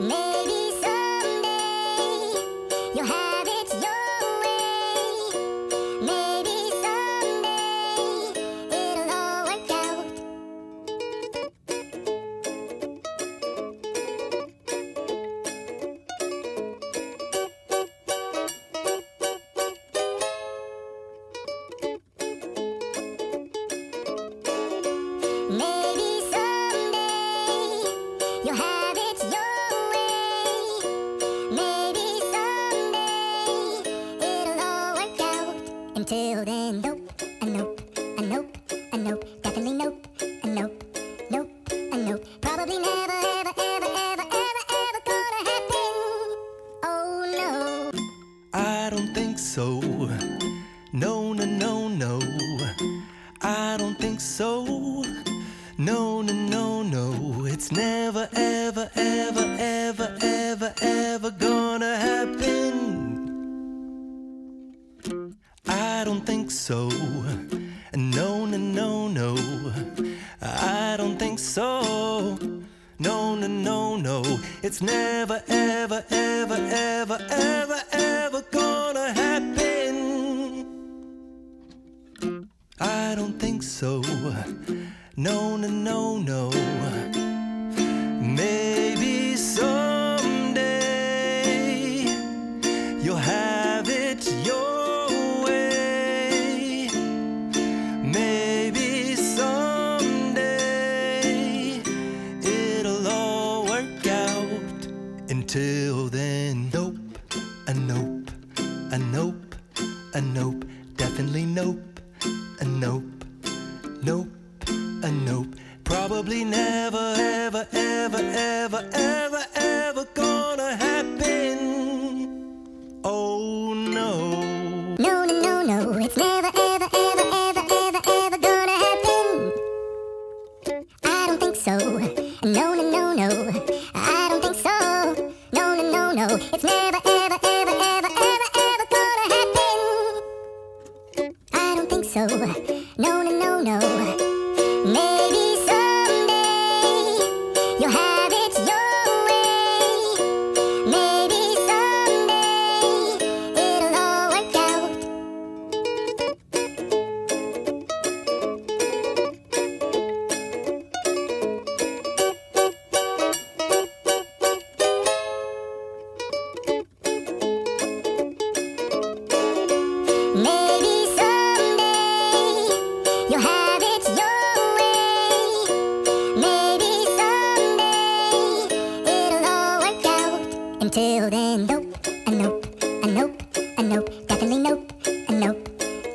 Maybe someday you'll have it your way. Maybe someday it'll all work out. Maybe someday you'll have it your way. Maybe someday it'll all work out. Until then, nope, a nope, a nope, a nope, definitely nope, a nope, nope, a nope. Probably never, ever, ever, ever, ever, ever gonna happen. Oh no. I don't think so. No, no, no, no. I don't think so. No, no, no, no. It's never, ever, ever, ever, ever, ever gonna happen. I don't think so. No, no, no, no. I don't think so. No, no, no, no. It's never, ever, ever, ever, ever, ever gonna happen. I don't think so. No, no, no, no. Maybe someday you'll have it your way. Maybe someday it'll all work out. Until then, nope, a nope, a nope, a nope, definitely nope, a nope, nope, a nope. Probably never, ever, ever, ever, ever, ever gonna happen. Oh no. No, no, no, no. It's never, ever, ever, ever, ever, ever gonna happen. I don't think so. No, no, no, no. I don't think so. No, no, no, no. It's never, ever, ever, ever, ever, ever gonna happen. I don't think so. No, no, no, no. Maybe someday you'll have it your way. Maybe someday it'll all work out. Maybe someday you'll have it your way. Maybe someday it'll all work out. Until then,